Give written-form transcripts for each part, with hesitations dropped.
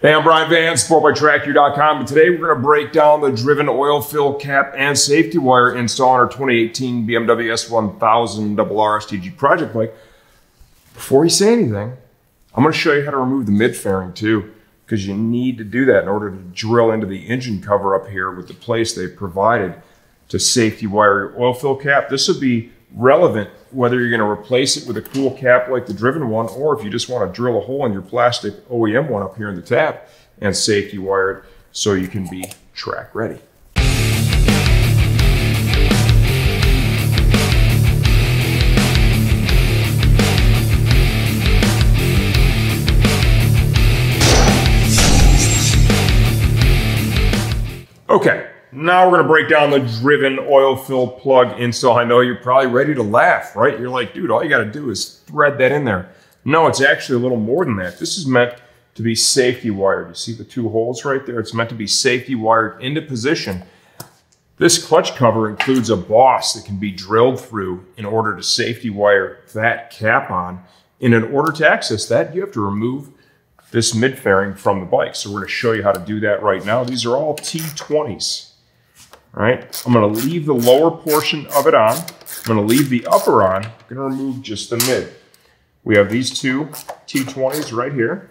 Hey, I'm Brian Van, sportbiketractor.com, and today we're going to break down the driven oil fill cap and safety wire install on our 2018 BMW S1000RR STG project bike. Before you say anything, I'm going to show you how to remove the mid fairing too, because you need to do that in order to drill into the engine cover up here with the place they provided to safety wire your oil fill cap. This would be relevant whether you're going to replace it with a cool cap like the driven one, or if you just want to drill a hole in your plastic OEM one up here in the tab and safety wire it so you can be track ready. Okay. Now we're going to break down the driven oil fill plug install. I know you're probably ready to laugh, right? You're like, dude, all you got to do is thread that in there. No, it's actually a little more than that. This is meant to be safety wired. You see the two holes right there? It's meant to be safety wired into position. This clutch cover includes a boss that can be drilled through in order to safety wire that cap on. And in order to access that, you have to remove this mid fairing from the bike. So we're going to show you how to do that right now. These are all T20s. All right, I'm going to leave the lower portion of it on. I'm going to leave the upper on. I'm going to remove just the mid. We have these two T20s right here.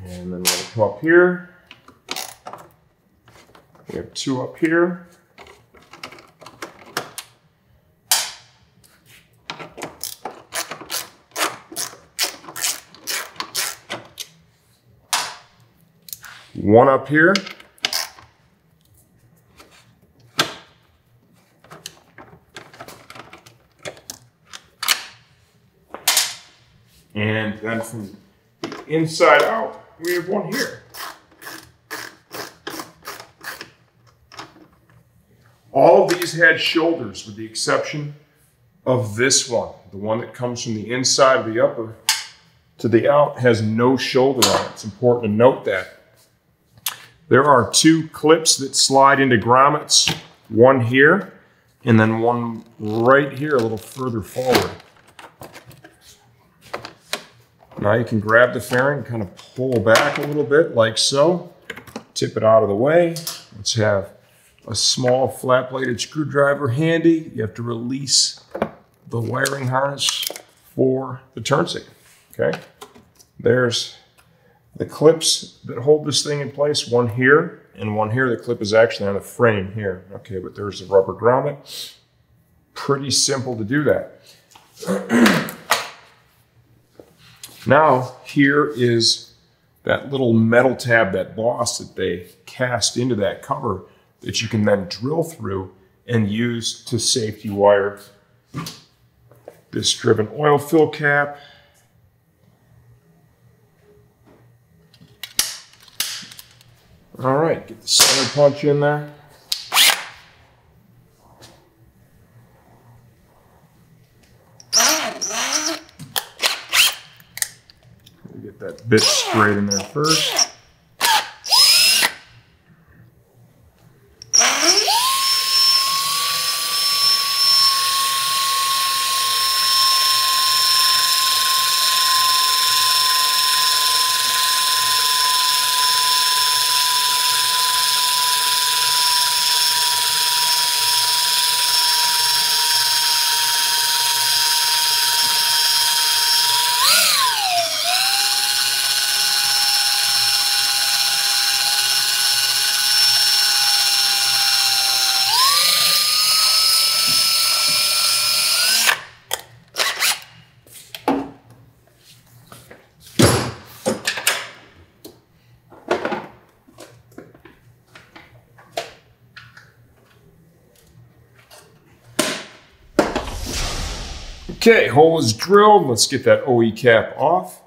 And then we're going to come up here. We have two up here. One up here. And then from the inside out, we have one here. All of these had shoulders with the exception of this one. The one that comes from the inside of the upper to the out has no shoulder on it. It's important to note that. There are two clips that slide into grommets, one here, and then one right here a little further forward. Now you can grab the fairing and kind of pull back a little bit like so. Tip it out of the way. Let's have a small flat-bladed screwdriver handy. You have to release the wiring harness for the turn signal, okay? There's the clips that hold this thing in place, one here and one here. The clip is actually on the frame here. Okay, but there's the rubber grommet. Pretty simple to do that. Now, here is that little metal tab, that boss that they cast into that cover that you can then drill through and use to safety wire this driven oil fill cap. All right, get the center punch in there. Get that bit straight in there first. Okay, hole is drilled. Let's get that OE cap off.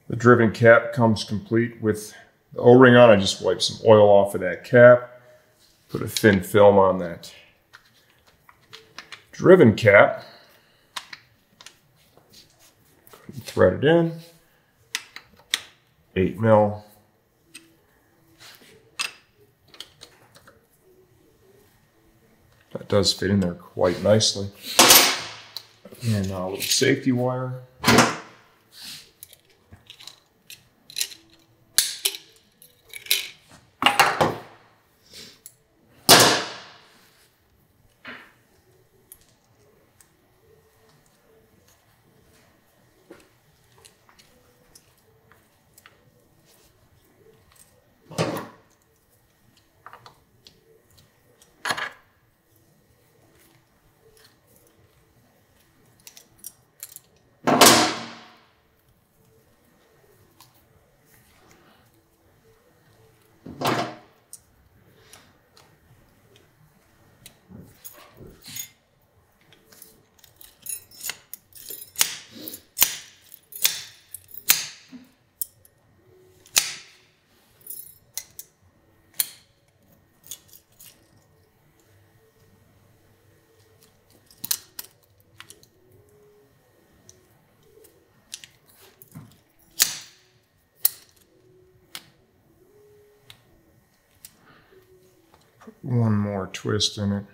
The driven cap comes complete with the O-ring on. I just wiped some oil off of that cap, put a thin film on that driven cap, thread it in, 8mm. That does fit in there quite nicely. And now a little safety wire. One more twist in it.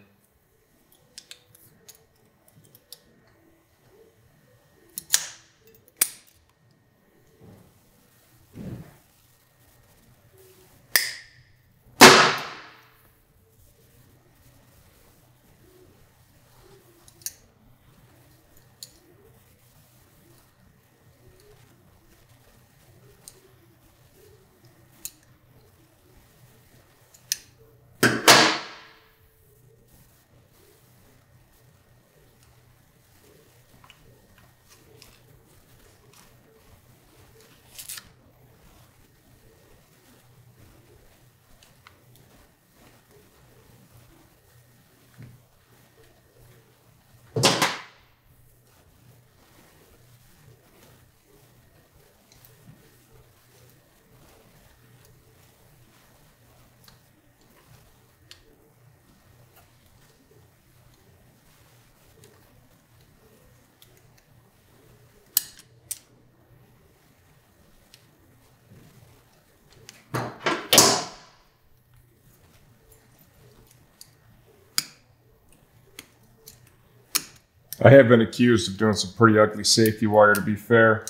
I have been accused of doing some pretty ugly safety wire, to be fair.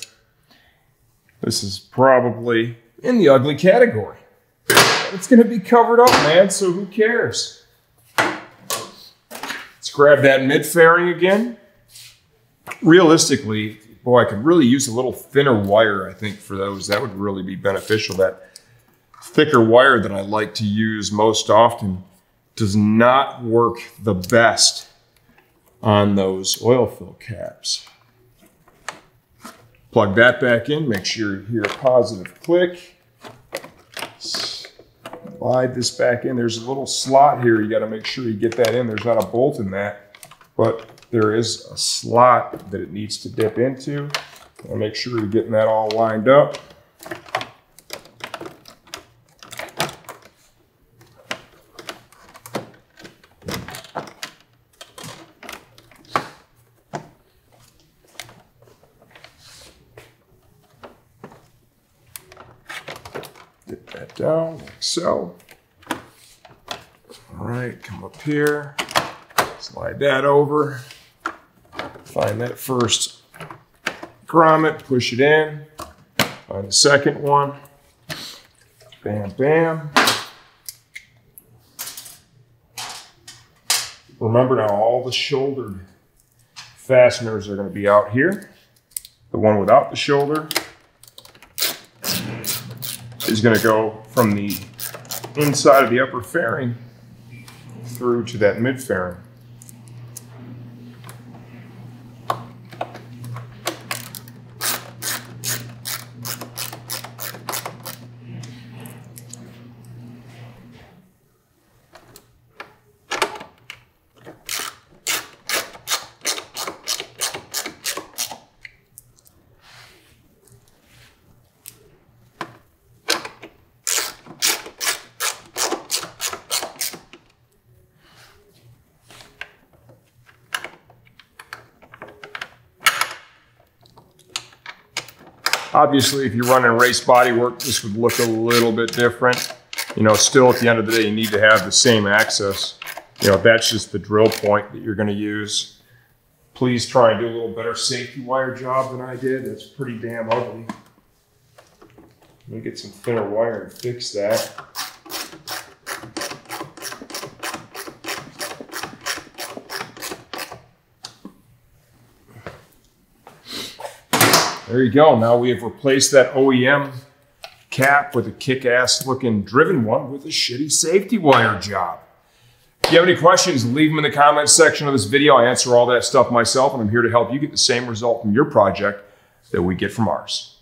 This is probably in the ugly category. It's going to be covered up, man, so who cares? Let's grab that mid-fairing again. Realistically, boy, I could really use a little thinner wire, I think, for those. That would really be beneficial. That thicker wire that I like to use most often does not work the best on those oil fill caps. Plug that back in, make sure you hear a positive click. Slide this back in. There's a little slot here. You got to make sure you get that in. There's not a bolt in that, but there is a slot that it needs to dip into. I'll make sure you're getting that all lined up. Get that down like so. All right, come up here, slide that over, find that first grommet, push it in, find the second one, bam, bam. Remember now, all the shouldered fasteners are going to be out here. The one without the shoulder is going to go from the inside of the upper fairing through to that mid fairing. Obviously, if you're running race bodywork, this would look a little bit different. You know, still at the end of the day, you need to have the same access. You know, that's just the drill point that you're going to use. Please try and do a little better safety wire job than I did. That's pretty damn ugly. Let me get some thinner wire and fix that. There you go. Now we have replaced that OEM cap with a kick-ass looking driven one with a shitty safety wire job. If you have any questions, leave them in the comments section of this video. I answer all that stuff myself, and I'm here to help you get the same result from your project that we get from ours.